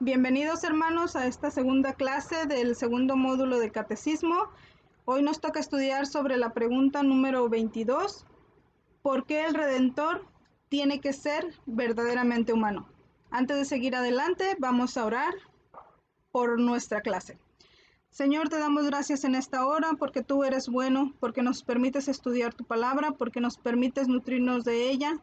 Bienvenidos hermanos a esta segunda clase del segundo módulo de Catecismo. Hoy nos toca estudiar sobre la pregunta número 22. ¿Por qué el Redentor tiene que ser verdaderamente humano? Antes de seguir adelante, vamos a orar por nuestra clase. Señor, te damos gracias en esta hora porque tú eres bueno, porque nos permites estudiar tu palabra, porque nos permites nutrirnos de ella.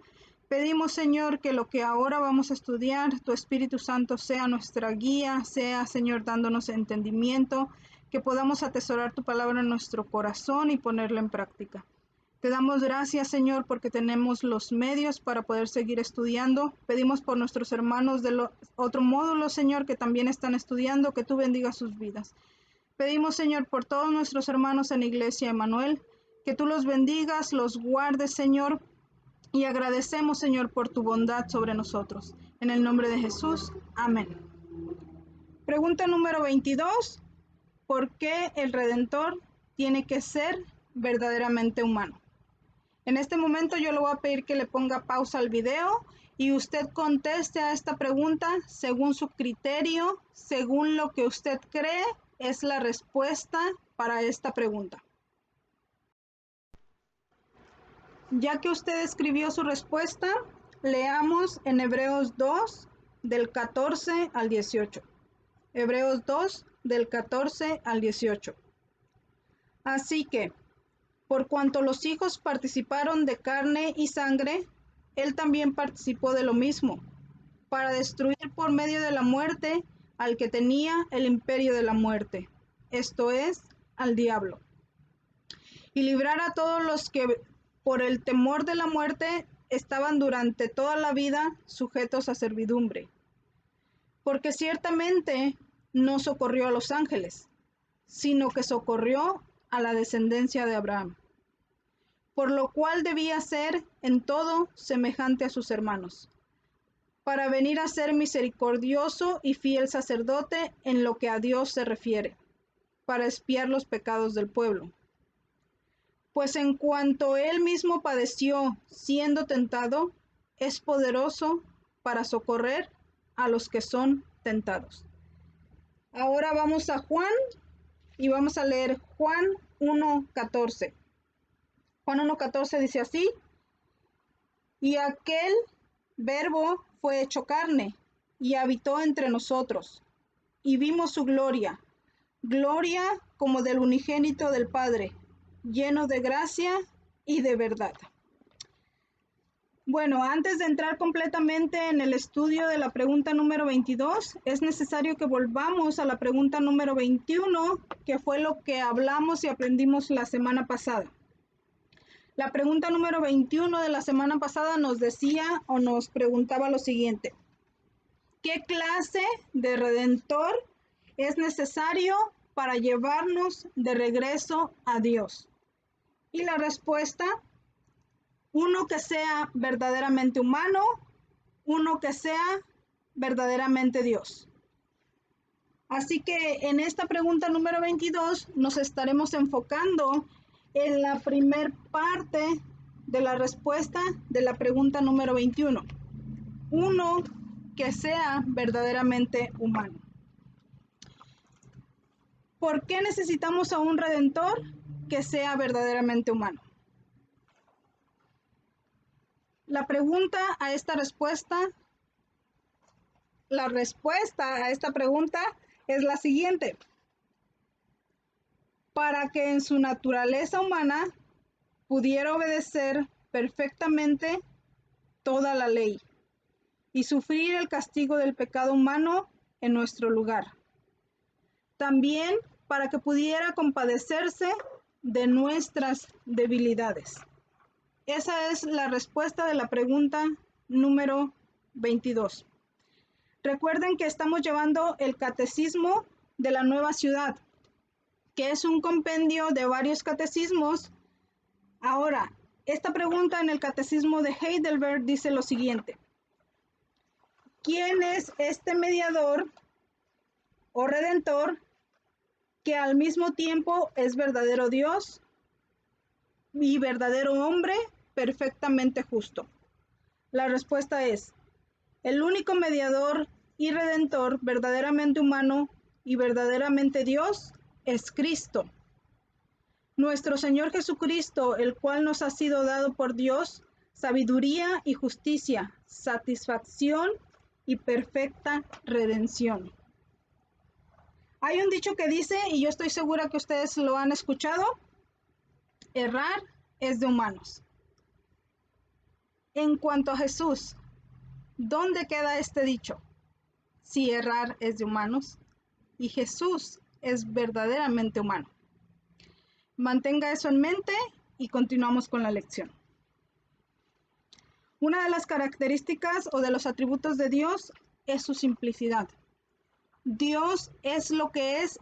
Pedimos, Señor, que lo que ahora vamos a estudiar, tu Espíritu Santo sea nuestra guía, sea, Señor, dándonos entendimiento, que podamos atesorar tu palabra en nuestro corazón y ponerla en práctica. Te damos gracias, Señor, porque tenemos los medios para poder seguir estudiando. Pedimos por nuestros hermanos del otro módulo, Señor, que también están estudiando, que tú bendigas sus vidas. Pedimos, Señor, por todos nuestros hermanos en Iglesia Emanuel, que tú los bendigas, los guardes, Señor, y agradecemos, Señor, por tu bondad sobre nosotros. En el nombre de Jesús, amén. Pregunta número 22. ¿Por qué el Redentor tiene que ser verdaderamente humano? En este momento yo le voy a pedir que le ponga pausa al video y usted conteste a esta pregunta según su criterio, según lo que usted cree es la respuesta para esta pregunta. Ya que usted escribió su respuesta, leamos en Hebreos 2, del 14 al 18. Hebreos 2, del 14 al 18. Así que, por cuanto los hijos participaron de carne y sangre, él también participó de lo mismo, para destruir por medio de la muerte al que tenía el imperio de la muerte, esto es, al diablo, y librar a todos los que por el temor de la muerte estaban durante toda la vida sujetos a servidumbre. Porque ciertamente no socorrió a los ángeles, sino que socorrió a la descendencia de Abraham, por lo cual debía ser en todo semejante a sus hermanos, para venir a ser misericordioso y fiel sacerdote en lo que a Dios se refiere, para expiar los pecados del pueblo. Pues en cuanto él mismo padeció siendo tentado, es poderoso para socorrer a los que son tentados. Ahora vamos a Juan y vamos a leer Juan 1:14. Juan 1:14 dice así: y aquel verbo fue hecho carne y habitó entre nosotros, y vimos su gloria, gloria como del unigénito del Padre, lleno de gracia y de verdad. Bueno, antes de entrar completamente en el estudio de la pregunta número 22, es necesario que volvamos a la pregunta número 21, que fue lo que hablamos y aprendimos la semana pasada. La pregunta número 21 de la semana pasada nos decía o nos preguntaba lo siguiente: ¿qué clase de redentor es necesario para llevarnos de regreso a Dios? Y la respuesta: uno que sea verdaderamente humano, uno que sea verdaderamente Dios. Así que en esta pregunta número 22 nos estaremos enfocando en la primer parte de la respuesta de la pregunta número 21. Uno que sea verdaderamente humano. ¿Por qué necesitamos a un redentor que sea verdaderamente humano? La respuesta a esta pregunta es la siguiente: para que en su naturaleza humana pudiera obedecer perfectamente toda la ley y sufrir el castigo del pecado humano en nuestro lugar. También para que pudiera compadecerse de nuestras debilidades. Esa es la respuesta de la pregunta número 22. Recuerden que estamos llevando el Catecismo de la Nueva Ciudad, que es un compendio de varios catecismos. Ahora, esta pregunta en el Catecismo de Heidelberg dice lo siguiente: ¿quién es este mediador o redentor que al mismo tiempo es verdadero Dios y verdadero hombre perfectamente justo? La respuesta es: el único mediador y Redentor, verdaderamente humano y verdaderamente Dios, es Cristo. Nuestro Señor Jesucristo, el cual nos ha sido dado por Dios, sabiduría y justicia, satisfacción y perfecta redención. Hay un dicho que dice, y yo estoy segura que ustedes lo han escuchado, errar es de humanos. En cuanto a Jesús, ¿dónde queda este dicho? Si errar es de humanos y Jesús es verdaderamente humano. Mantenga eso en mente y continuamos con la lección. Una de las características o de los atributos de Dios es su simplicidad. Dios es lo que es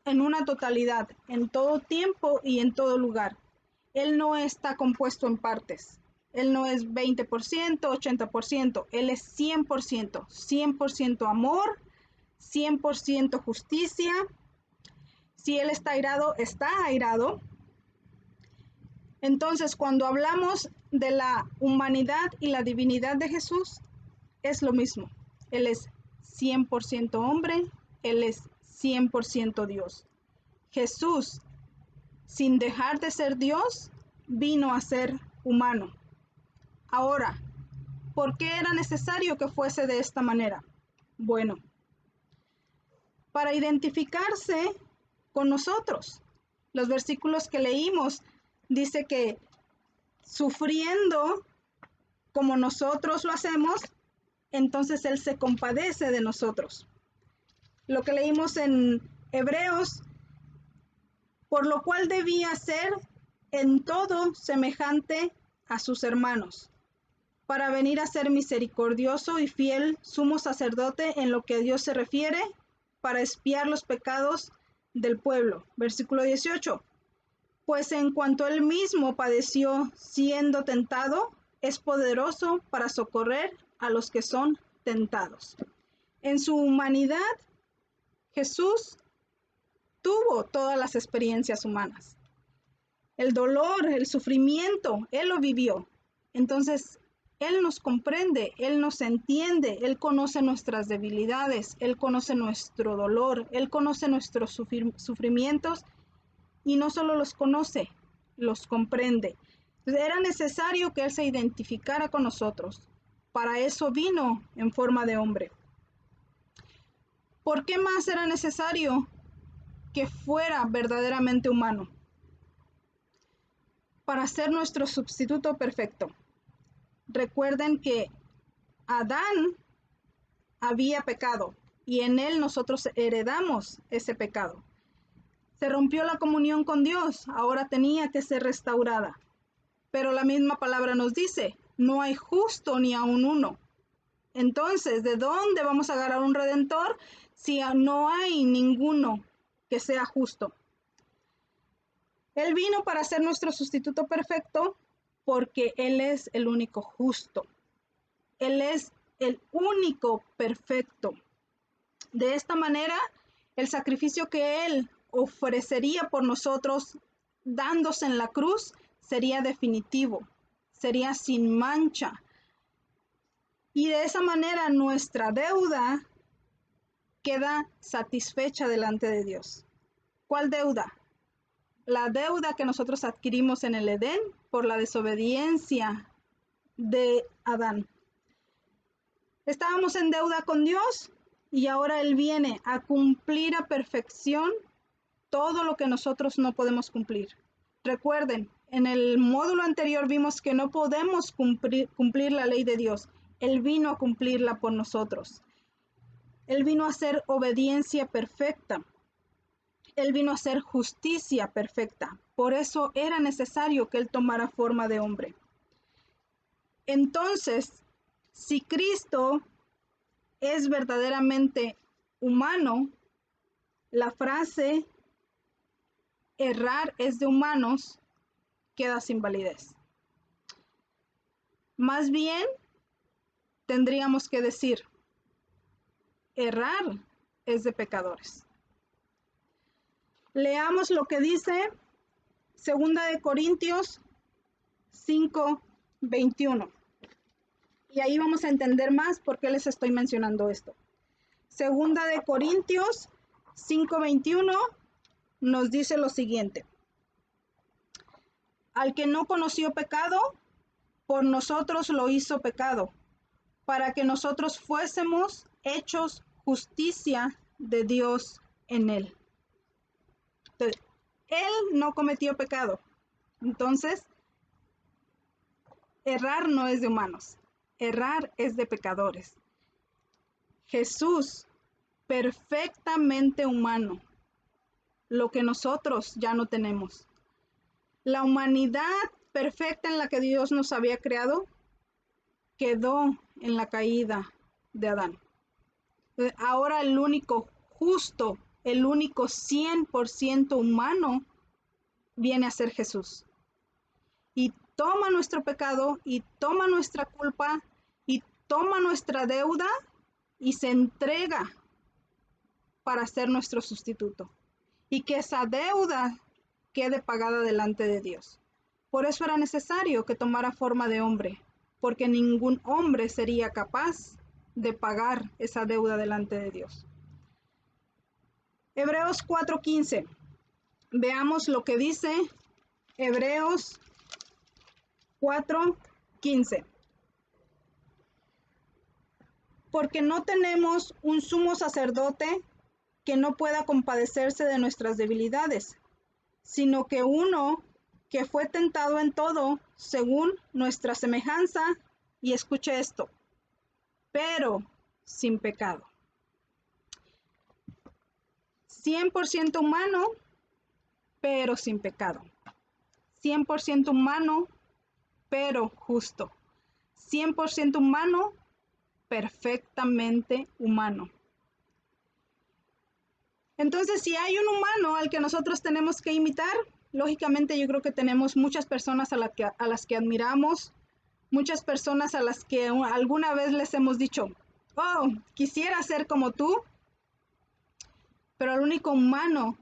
en una totalidad, en todo tiempo y en todo lugar. Él no está compuesto en partes. Él no es 20%, 80%. Él es 100%. 100% amor, 100% justicia. Si Él está airado, está airado. Entonces, cuando hablamos de la humanidad y la divinidad de Jesús, es lo mismo. Él es 100% hombre, Él es 100% Dios. Jesús, sin dejar de ser Dios, vino a ser humano. Ahora, ¿por qué era necesario que fuese de esta manera? Bueno, para identificarse con nosotros. Los versículos que leímos dice que sufriendo como nosotros lo hacemos, entonces Él se compadece de nosotros. Lo que leímos en Hebreos, por lo cual debía ser en todo semejante a sus hermanos, para venir a ser misericordioso y fiel sumo sacerdote en lo que a Dios se refiere, para expiar los pecados del pueblo. Versículo 18. Pues en cuanto Él mismo padeció siendo tentado, es poderoso para socorrer a los que son tentados. En su humanidad, Jesús tuvo todas las experiencias humanas. El dolor, el sufrimiento, Él lo vivió. Entonces, Él nos comprende, Él nos entiende, Él conoce nuestras debilidades, Él conoce nuestro dolor, Él conoce nuestros sufrimientos y no solo los conoce, los comprende. Entonces, era necesario que Él se identificara con nosotros. Para eso vino en forma de hombre. ¿Por qué más era necesario que fuera verdaderamente humano? Para ser nuestro sustituto perfecto. Recuerden que Adán había pecado y en él nosotros heredamos ese pecado. Se rompió la comunión con Dios, ahora tenía que ser restaurada. Pero la misma palabra nos dice, no hay justo ni aun uno. Entonces, ¿de dónde vamos a agarrar un redentor si no hay ninguno que sea justo? Él vino para ser nuestro sustituto perfecto porque Él es el único justo. Él es el único perfecto. De esta manera, el sacrificio que Él ofrecería por nosotros, dándose en la cruz, sería definitivo, sería sin mancha. Y de esa manera nuestra deuda queda satisfecha delante de Dios. ¿Cuál deuda? La deuda que nosotros adquirimos en el Edén por la desobediencia de Adán. Estábamos en deuda con Dios y ahora Él viene a cumplir a perfección todo lo que nosotros no podemos cumplir. Recuerden, en el módulo anterior vimos que no podemos cumplir la ley de Dios. Él vino a cumplirla por nosotros. Él vino a hacer obediencia perfecta. Él vino a hacer justicia perfecta. Por eso era necesario que Él tomara forma de hombre. Entonces, si Cristo es verdaderamente humano, la frase errar es de humanos queda sin validez. Más bien, tendríamos que decir, errar es de pecadores. Leamos lo que dice 2 Corintios 5:21. Y ahí vamos a entender más por qué les estoy mencionando esto. Segunda de Corintios 5:21 nos dice lo siguiente: al que no conoció pecado, por nosotros lo hizo pecado, para que nosotros fuésemos hechos justicia de Dios en él. Entonces, él no cometió pecado. Entonces, errar no es de humanos, errar es de pecadores. Jesús, perfectamente humano, lo que nosotros ya no tenemos. La humanidad perfecta en la que Dios nos había creado quedó en la caída de Adán. Ahora el único justo, el único 100% humano viene a ser Jesús. Y toma nuestro pecado y toma nuestra culpa y toma nuestra deuda y se entrega para ser nuestro sustituto. Y que esa deuda quede pagada delante de Dios. Por eso era necesario que tomara forma de hombre, porque ningún hombre sería capaz de pagar esa deuda delante de Dios. Hebreos 4:15. Veamos lo que dice Hebreos 4:15. Porque no tenemos un sumo sacerdote que no pueda compadecerse de nuestras debilidades, sino que uno que fue tentado en todo según nuestra semejanza, y escuche esto, pero sin pecado. 100% humano, pero sin pecado. 100% humano, pero justo. 100% humano, perfectamente humano. Entonces, si hay un humano al que nosotros tenemos que imitar, lógicamente yo creo que tenemos muchas personas a las que admiramos, muchas personas a las que alguna vez les hemos dicho, oh, quisiera ser como tú, pero el único humano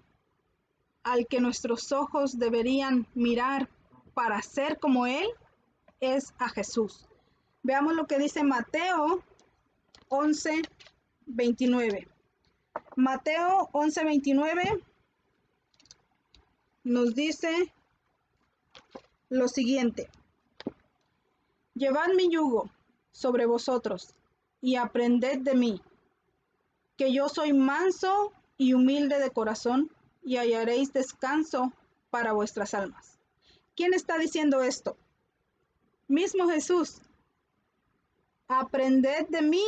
al que nuestros ojos deberían mirar para ser como él es a Jesús. Veamos lo que dice Mateo 11:29. Mateo 11:29 nos dice lo siguiente: llevad mi yugo sobre vosotros y aprended de mí, que yo soy manso y humilde de corazón, y hallaréis descanso para vuestras almas. ¿Quién está diciendo esto? Mismo Jesús. Aprended de mí,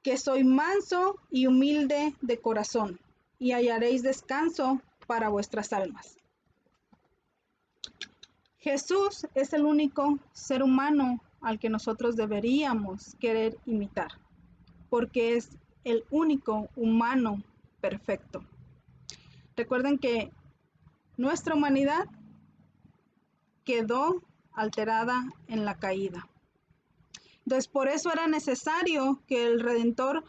que soy manso y humilde de corazón, y hallaréis descanso para vuestras almas. Jesús es el único ser humano al que nosotros deberíamos querer imitar, porque es el único humano perfecto. Recuerden que nuestra humanidad quedó alterada en la caída. Entonces, por eso era necesario que el Redentor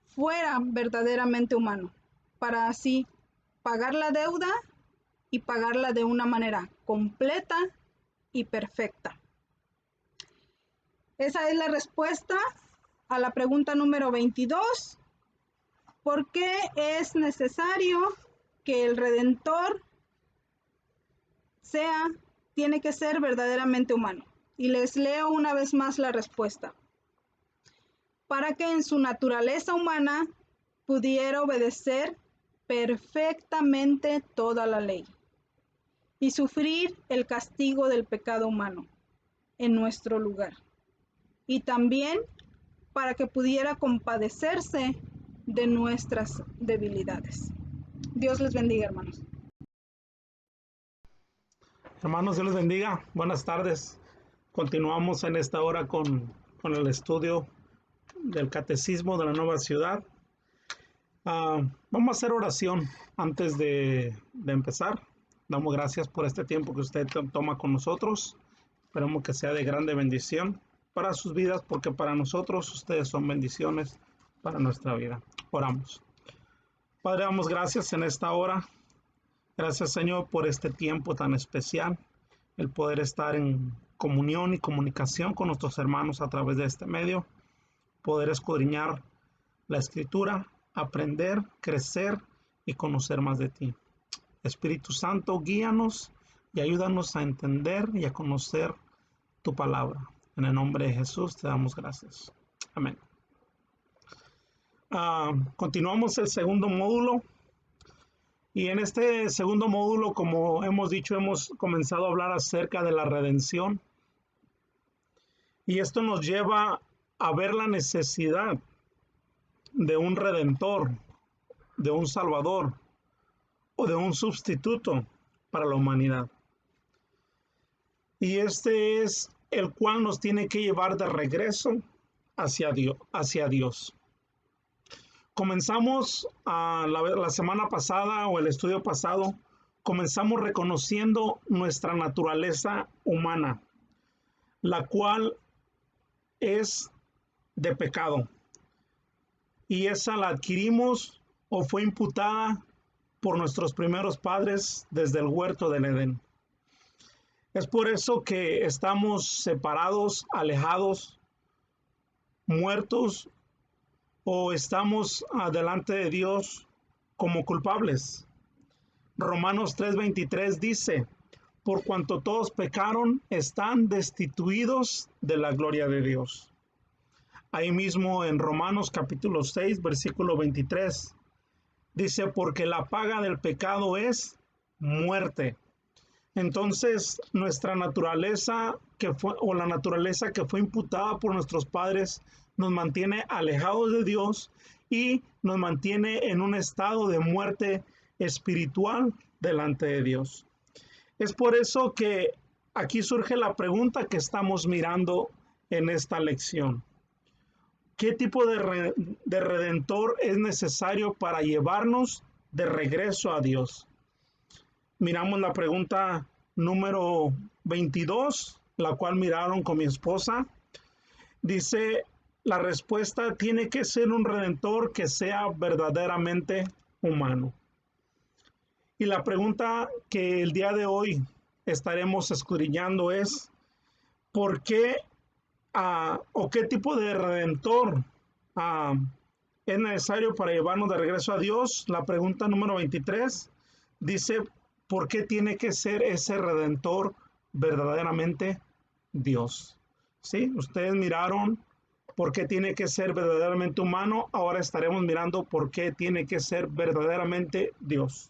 fuera verdaderamente humano, para así pagar la deuda y pagarla de una manera completa y perfecta. Esa es la respuesta a la pregunta número 22. ¿Por qué es necesario que el Redentor tiene que ser verdaderamente humano? Y les leo una vez más la respuesta. Para que en su naturaleza humana pudiera obedecer perfectamente toda la ley y sufrir el castigo del pecado humano en nuestro lugar. Y también para que pudiera compadecerse de nuestras debilidades. Dios les bendiga, hermanos. Hermanos, Dios les bendiga. Buenas tardes. Continuamos en esta hora con el estudio del Catecismo de la Nueva Ciudad. Vamos a hacer oración antes de empezar. Damos gracias por este tiempo que usted toma con nosotros. Esperamos que sea de grande bendición para sus vidas, porque para nosotros ustedes son bendiciones para nuestra vida. Oramos. Padre, damos gracias en esta hora. Gracias, Señor, por este tiempo tan especial, el poder estar en comunión y comunicación con nuestros hermanos a través de este medio, poder escudriñar la Escritura aprender, crecer y conocer más de ti. Espíritu Santo, guíanos y ayúdanos a entender y a conocer tu palabra. En el nombre de Jesús te damos gracias. Amén. Continuamos el segundo módulo. Y en este segundo módulo, como hemos dicho, hemos comenzado a hablar acerca de la redención. Y esto nos lleva a ver la necesidad de un redentor, de un salvador o de un sustituto para la humanidad. Y este es el cual nos tiene que llevar de regreso hacia Dios. Comenzamos la semana pasada o el estudio pasado, comenzamos reconociendo nuestra naturaleza humana, la cual es de pecado. Y esa la adquirimos o fue imputada por nuestros primeros padres desde el huerto del Edén. Es por eso que estamos separados, alejados, muertos, o estamos delante de Dios como culpables. Romanos 3:23 dice, por cuanto todos pecaron, están destituidos de la gloria de Dios. Ahí mismo en Romanos capítulo 6, versículo 23, dice, porque la paga del pecado es muerte. Entonces, nuestra naturaleza la naturaleza que fue imputada por nuestros padres nos mantiene alejados de Dios y nos mantiene en un estado de muerte espiritual delante de Dios. Es por eso que aquí surge la pregunta que estamos mirando en esta lección. ¿Qué tipo de redentor es necesario para llevarnos de regreso a Dios? Miramos la pregunta número 22, la cual miraron con mi esposa. Dice, la respuesta tiene que ser un redentor que sea verdaderamente humano. Y la pregunta que el día de hoy estaremos escudriñando es, ¿por qué o qué tipo de redentor es necesario para llevarnos de regreso a Dios? La pregunta número 23 dice, ¿por qué tiene que ser ese redentor verdaderamente Dios? ¿Sí? Ustedes miraron por qué tiene que ser verdaderamente humano, ahora estaremos mirando por qué tiene que ser verdaderamente Dios.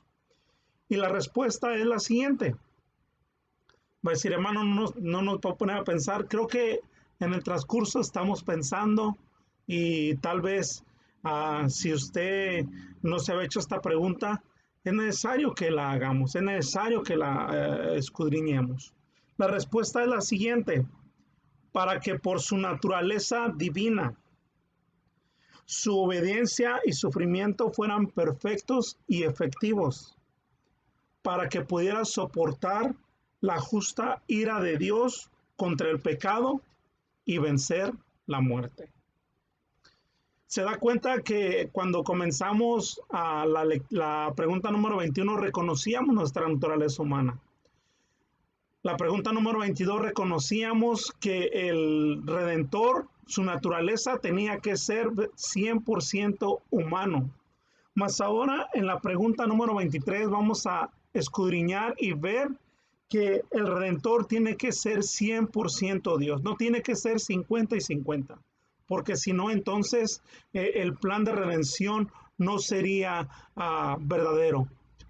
Y la respuesta es la siguiente. Va a decir, hermano, no nos va a poner a pensar. Creo que en el transcurso estamos pensando y tal vez si usted no se había hecho esta pregunta, es necesario que la hagamos, es necesario que la escudriñemos. La respuesta es la siguiente, para que por su naturaleza divina, su obediencia y sufrimiento fueran perfectos y efectivos, para que pudiera soportar la justa ira de Dios contra el pecado y vencer la muerte. Se da cuenta que cuando comenzamos la pregunta número 21 reconocíamos nuestra naturaleza humana. La pregunta número 22 reconocíamos que el Redentor, su naturaleza tenía que ser 100% humano. Mas ahora en la pregunta número 23 vamos a escudriñar y ver que el Redentor tiene que ser 100% Dios, no tiene que ser 50 y 50. Porque si no, entonces el plan de redención no sería verdadero.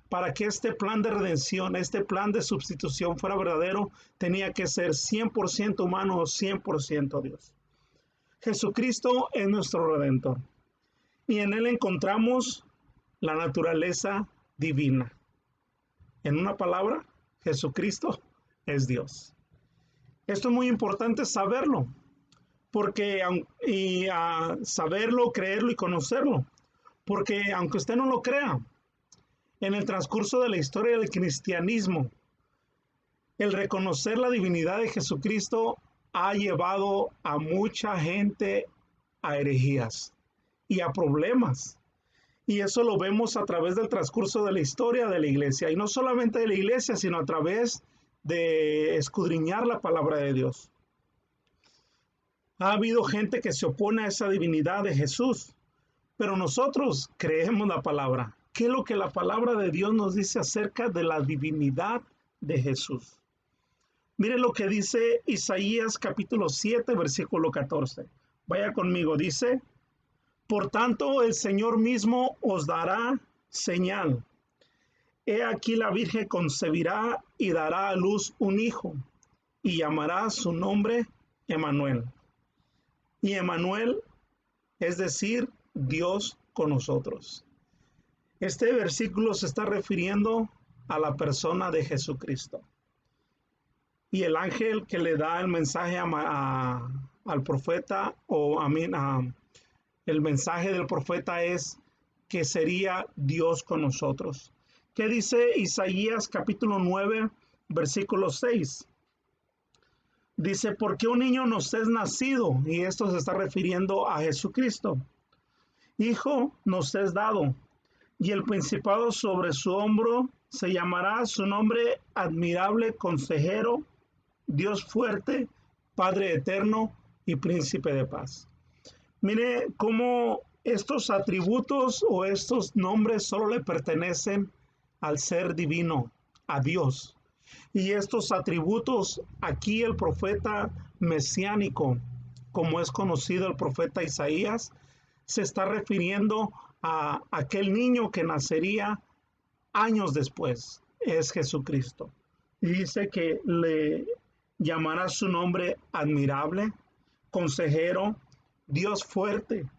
Para que este plan de redención, este plan de sustitución fuera verdadero, tenía que ser 100% humano o 100% Dios. Jesucristo es nuestro Redentor. Y en Él encontramos la naturaleza divina. En una palabra, Jesucristo es Dios. Esto es muy importante saberlo. Porque saberlo, creerlo y conocerlo. Porque aunque usted no lo crea, en el transcurso de la historia del cristianismo, el reconocer la divinidad de Jesucristo ha llevado a mucha gente a herejías y a problemas. Y eso lo vemos a través del transcurso de la historia de la iglesia. Y no solamente de la iglesia, sino a través de escudriñar la palabra de Dios. Ha habido gente que se opone a esa divinidad de Jesús, Pero nosotros creemos la palabra. ¿Qué es lo que la palabra de Dios nos dice acerca de la divinidad de Jesús? Mire lo que dice Isaías capítulo 7, versículo 14. Vaya conmigo, dice: por tanto, el Señor mismo os dará señal. He aquí la Virgen concebirá y dará a luz un hijo, y llamará su nombre Emmanuel. Y Emmanuel, es decir, Dios con nosotros. Este versículo se está refiriendo a la persona de Jesucristo. Y el ángel que le da el mensaje al profeta, el mensaje del profeta es que sería Dios con nosotros. ¿Qué dice Isaías capítulo 9, versículo 6? Dice: porque un niño nos es nacido, y esto se está refiriendo a Jesucristo. Hijo nos es dado, y el principado sobre su hombro, se llamará su nombre admirable, consejero, Dios fuerte, Padre eterno y príncipe de paz. Mire cómo estos atributos o estos nombres solo le pertenecen al ser divino, a Dios. Y estos atributos, aquí el profeta mesiánico, como es conocido el profeta Isaías, se está refiriendo a aquel niño que nacería años después, es Jesucristo. Y dice que le llamará su nombre admirable, consejero, Dios fuerte,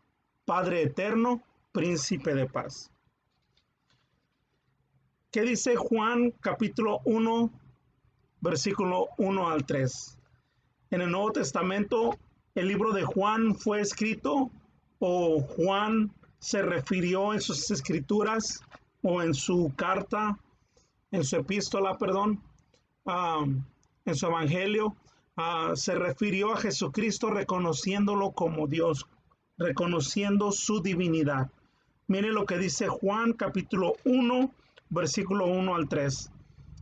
Padre eterno, príncipe de paz. ¿Qué dice Juan capítulo 1, versículo 1 al 3? En el Nuevo Testamento, el libro de Juan fue escrito, o Juan se refirió en sus escrituras o en su carta, en su epístola, en su evangelio, se refirió a Jesucristo reconociéndolo como Dios, reconociendo su divinidad. Mire lo que dice Juan capítulo 1, versículo 1 al 3.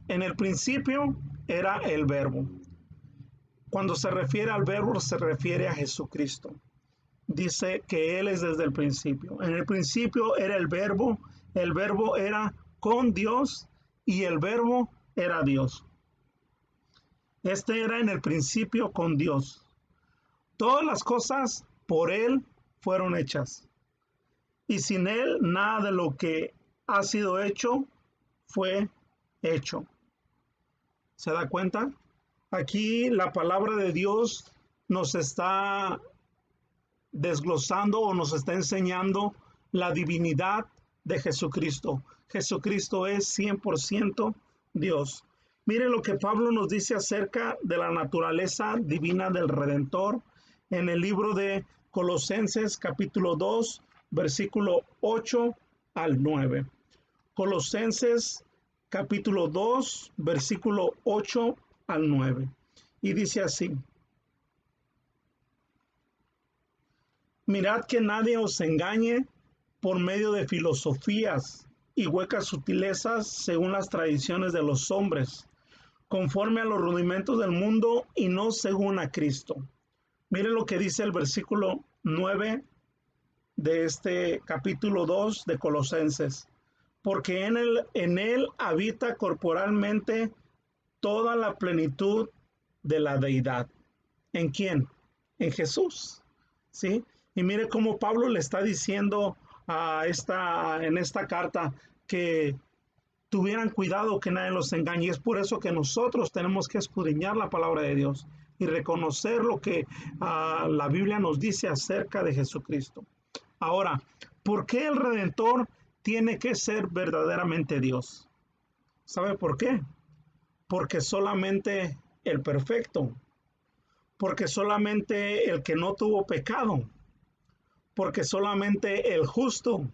En el principio era el verbo. Cuando se refiere al verbo, se refiere a Jesucristo. Dice que Él es desde el principio. En el principio era el verbo era con Dios y el verbo era Dios. Este era en el principio con Dios. Todas las cosas por Él fueron hechas. Y sin Él nada de lo que ha sido hecho fue hecho. ¿Se da cuenta? Aquí la palabra de Dios nos está desglosando o nos está enseñando la divinidad de Jesucristo. Jesucristo es 100% Dios. Mire lo que Pablo nos dice acerca de la naturaleza divina del Redentor en el libro de Colosenses capítulo 2, versículo 8 al 9. Colosenses capítulo 2, versículo 8 al 9. Y dice así: mirad que nadie os engañe por medio de filosofías y huecas sutilezas según las tradiciones de los hombres, conforme a los rudimentos del mundo y no según a Cristo. Miren lo que dice el versículo 9 de este capítulo 2 de Colosenses. Porque en él habita corporalmente toda la plenitud de la deidad. ¿En quién? En Jesús. ¿Sí? Y mire cómo Pablo le está diciendo en esta carta que tuvieran cuidado que nadie los engañe. Es por eso que nosotros tenemos que escudriñar la palabra de Dios y reconocer lo que la Biblia nos dice acerca de Jesucristo. Ahora, ¿por qué el Redentor tiene que ser verdaderamente Dios? ¿Sabe por qué? Porque solamente el perfecto, porque solamente el que no tuvo pecado, porque solamente el justo,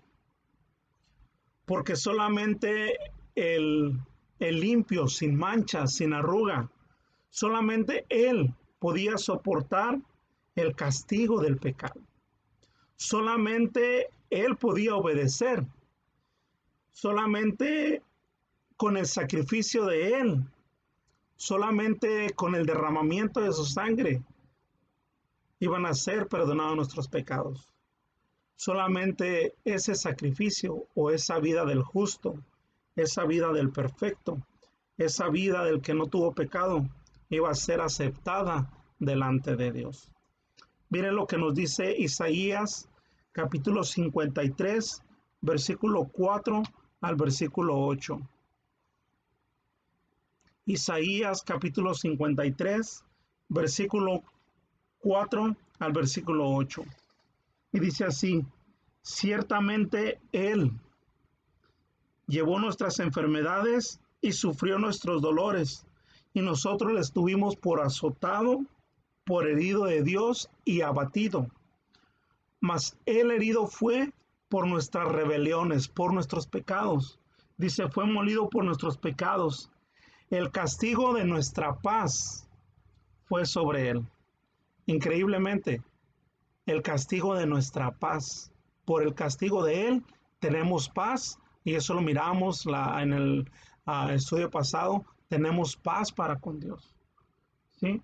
porque solamente el limpio, sin mancha, sin arruga, solamente Él podía soportar el castigo del pecado. Solamente Él podía obedecer. Solamente con el sacrificio de Él, solamente con el derramamiento de su sangre, iban a ser perdonados nuestros pecados. Solamente ese sacrificio o esa vida del justo, esa vida del perfecto, esa vida del que no tuvo pecado, iba a ser aceptada delante de Dios. Miren lo que nos dice Isaías capítulo 53, versículo 4 al versículo 8. Isaías capítulo 53, versículo 4 al versículo 8. Y dice así: ciertamente Él llevó nuestras enfermedades y sufrió nuestros dolores, y nosotros le estuvimos por azotado, por herido de Dios y abatido. Mas Él herido fue por nuestras rebeliones, por nuestros pecados. Dice, fue molido por nuestros pecados. El castigo de nuestra paz fue sobre Él. Increíblemente, el castigo de nuestra paz. Por el castigo de Él tenemos paz, y eso lo miramos en el estudio pasado. Tenemos paz para con Dios. ¿Sí?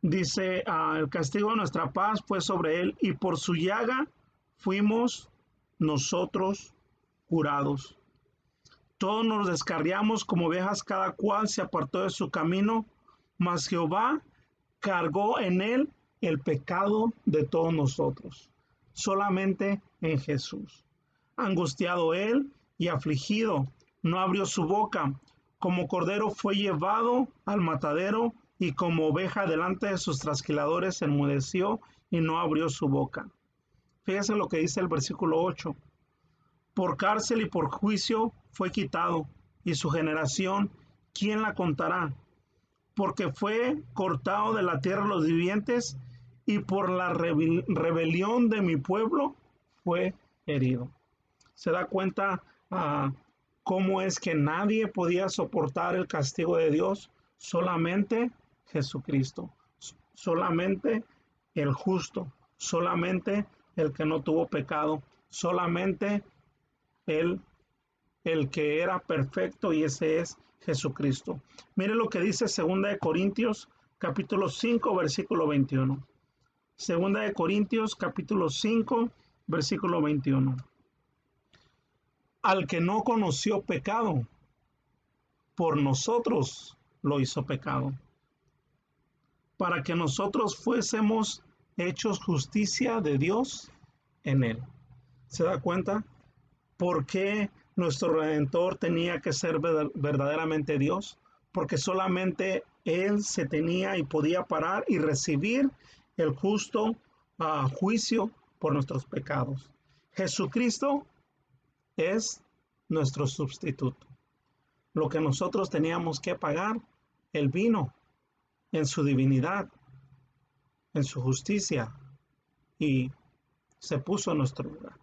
Dice, el castigo de nuestra paz fue sobre Él, y por su llaga fuimos nosotros curados. Todos nos descarriamos como ovejas, cada cual se apartó de su camino, mas Jehová cargó en Él el pecado de todos nosotros. Solamente en Jesús. Angustiado Él y afligido, no abrió su boca. Como cordero fue llevado al matadero, y como oveja delante de sus trasquiladores enmudeció y no abrió su boca. Fíjese lo que dice el versículo 8. Por cárcel y por juicio fue quitado, y su generación, ¿quién la contará? Porque fue cortado de la tierra de los vivientes, y por la rebelión de mi pueblo fue herido. ¿Se da cuenta cómo es que nadie podía soportar el castigo de Dios? Solamente Jesucristo, solamente el justo, solamente el que no tuvo pecado, solamente el que era perfecto, y ese es Jesucristo. Mire lo que dice 2 Corintios capítulo 5 versículo 21. 2 Corintios capítulo 5 versículo 21. Al que no conoció pecado, por nosotros lo hizo pecado, para que nosotros fuésemos hechos justicia de Dios en él. ¿Se da cuenta? ¿Por qué nuestro Redentor tenía que ser verdaderamente Dios? Porque solamente Él se tenía y podía parar y recibir el justo juicio por nuestros pecados. Jesucristo es nuestro sustituto. Lo que nosotros teníamos que pagar, Él vino en su divinidad, en su justicia, y se puso en nuestro lugar.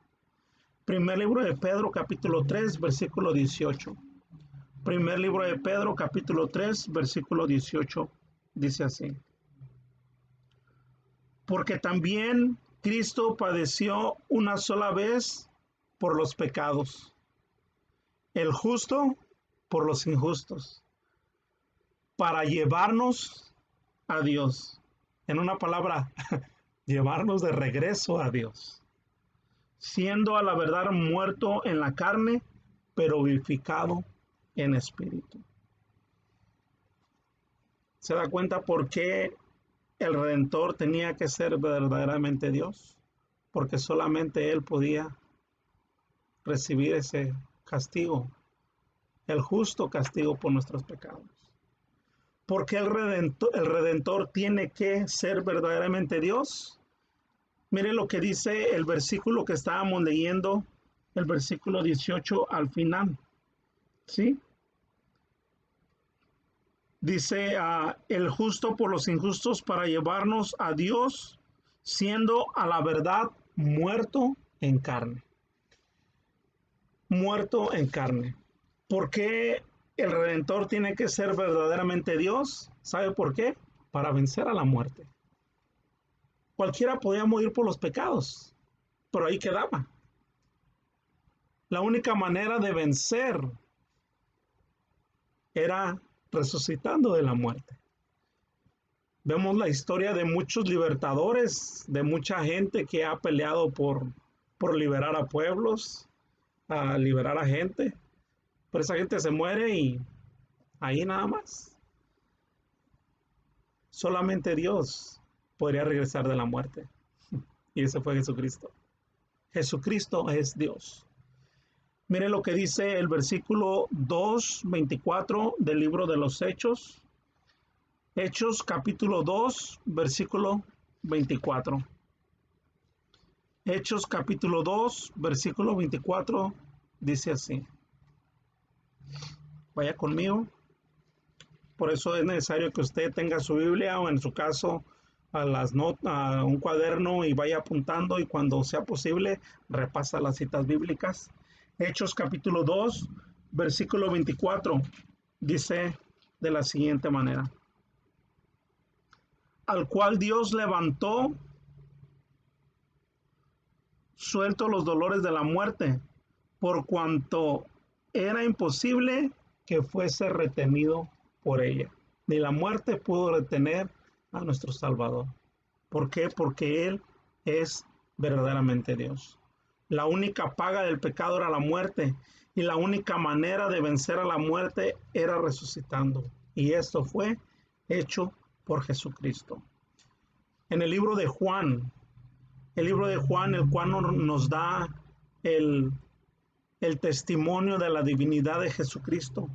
Primer libro de Pedro, capítulo 3, versículo 18. Primer libro de Pedro, capítulo 3, versículo 18, dice así: porque también Cristo padeció una sola vez por los pecados, el justo por los injustos, para llevarnos a Dios. En una palabra, llevarnos de regreso a Dios, siendo a la verdad muerto en la carne, pero vivificado en espíritu. ¿Se da cuenta por qué el Redentor tenía que ser verdaderamente Dios? Porque solamente Él podía recibir ese castigo, el justo castigo por nuestros pecados. ¿Por qué el Redentor tiene que ser verdaderamente Dios? Mire lo que dice el versículo que estábamos leyendo, el versículo 18 al final. ¿Sí? Dice, el justo por los injustos, para llevarnos a Dios, siendo a la verdad muerto en carne. Muerto en carne. ¿Por qué el Redentor tiene que ser verdaderamente Dios? ¿Sabe por qué? Para vencer a la muerte. Cualquiera podía morir por los pecados, pero ahí quedaba. La única manera de vencer era resucitando de la muerte. Vemos la historia de muchos libertadores, de mucha gente que ha peleado por liberar a pueblos, a liberar a gente. Pero esa gente se muere y ahí nada más. Solamente Dios podría regresar de la muerte. Y ese fue Jesucristo. Jesucristo es Dios. Mire lo que dice el versículo 2:24 del libro de los Hechos. Hechos capítulo 2, versículo 24. Hechos capítulo 2, versículo 24, dice así. Vaya conmigo. Por eso es necesario que usted tenga su Biblia o en su caso a las notas, a un cuaderno y vaya apuntando y cuando sea posible repasa las citas bíblicas. Hechos capítulo 2, versículo 24, dice de la siguiente manera. Al cual Dios levantó, suelto los dolores de la muerte, por cuanto era imposible que fuese retenido por ella. Ni la muerte pudo retener a nuestro Salvador. ¿Por qué? Porque Él es verdaderamente Dios. La única paga del pecado era la muerte y la única manera de vencer a la muerte era resucitando. Y esto fue hecho por Jesucristo. En el libro de Juan, el cual nos da el testimonio de la divinidad de Jesucristo.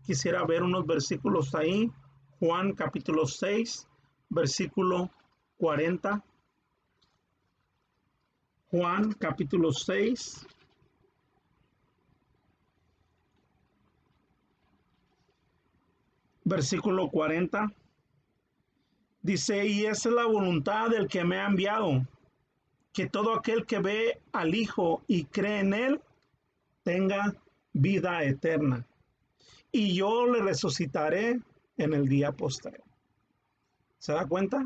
Quisiera ver unos versículos ahí. Juan capítulo 6, versículo 40. Juan capítulo 6, versículo 40. Dice, y esa es la voluntad del que me ha enviado, que todo aquel que ve al Hijo y cree en Él, tenga vida eterna. Y yo le resucitaré en el día postrero. ¿Se da cuenta?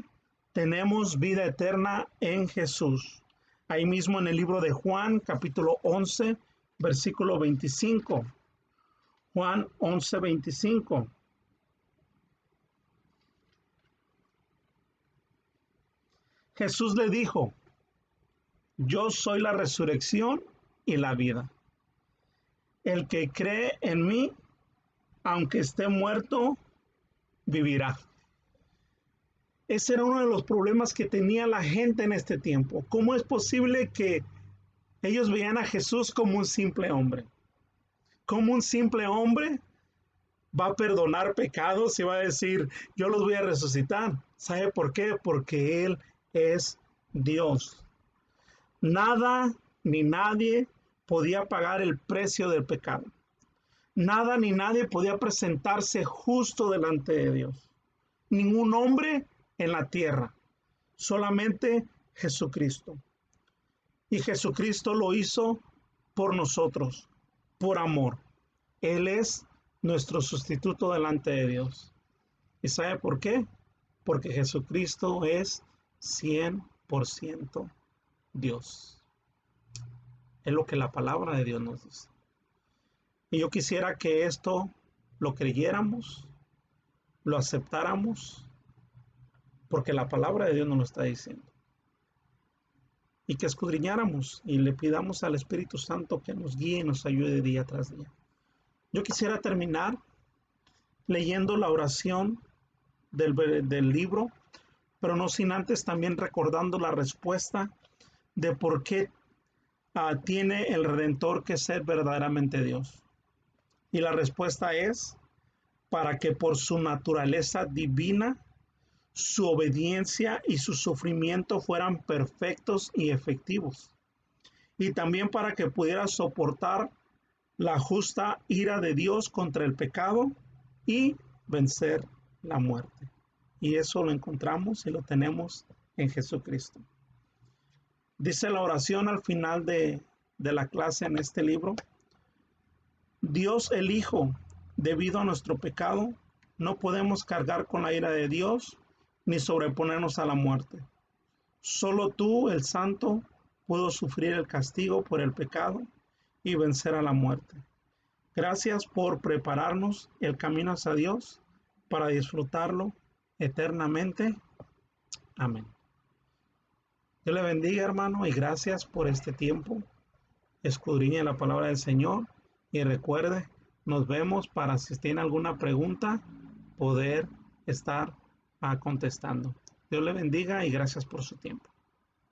Tenemos vida eterna en Jesús. Ahí mismo en el libro de Juan, capítulo 11, versículo 25. Juan 11, 25. Jesús le dijo, yo soy la resurrección y la vida. El que cree en mí, aunque esté muerto, vivirá. Ese era uno de los problemas que tenía la gente en este tiempo. ¿Cómo es posible que ellos veían a Jesús como un simple hombre? ¿Cómo un simple hombre va a perdonar pecados y va a decir, yo los voy a resucitar? ¿Sabe por qué? Porque Él es Dios. Nada ni nadie podía pagar el precio del pecado. Nada ni nadie podía presentarse justo delante de Dios. Ningún hombre en la tierra, solamente Jesucristo. Y Jesucristo lo hizo por nosotros, por amor. Él es nuestro sustituto delante de Dios. ¿Y sabe por qué? Porque Jesucristo es 100% Dios. Es lo que la palabra de Dios nos dice. Y yo quisiera que esto lo creyéramos, lo aceptáramos, porque la palabra de Dios nos lo está diciendo. Y que escudriñáramos y le pidamos al Espíritu Santo que nos guíe y nos ayude día tras día. Yo quisiera terminar leyendo la oración del libro, pero no sin antes también recordando la respuesta de por qué tiene el Redentor que ser verdaderamente Dios. Y la respuesta es para que por su naturaleza divina, su obediencia y su sufrimiento fueran perfectos y efectivos. Y también para que pudiera soportar la justa ira de Dios contra el pecado y vencer la muerte. Y eso lo encontramos y lo tenemos en Jesucristo. Dice la oración al final de la clase en este libro. Dios el Hijo, debido a nuestro pecado, no podemos cargar con la ira de Dios ni sobreponernos a la muerte. Solo tú, el Santo, pudo sufrir el castigo por el pecado y vencer a la muerte. Gracias por prepararnos el camino hacia Dios para disfrutarlo eternamente. Amén. Dios le bendiga, hermano, y gracias por este tiempo. Escudriñe la palabra del Señor y recuerde, nos vemos para si tiene alguna pregunta, poder estar contestando. Dios le bendiga y gracias por su tiempo.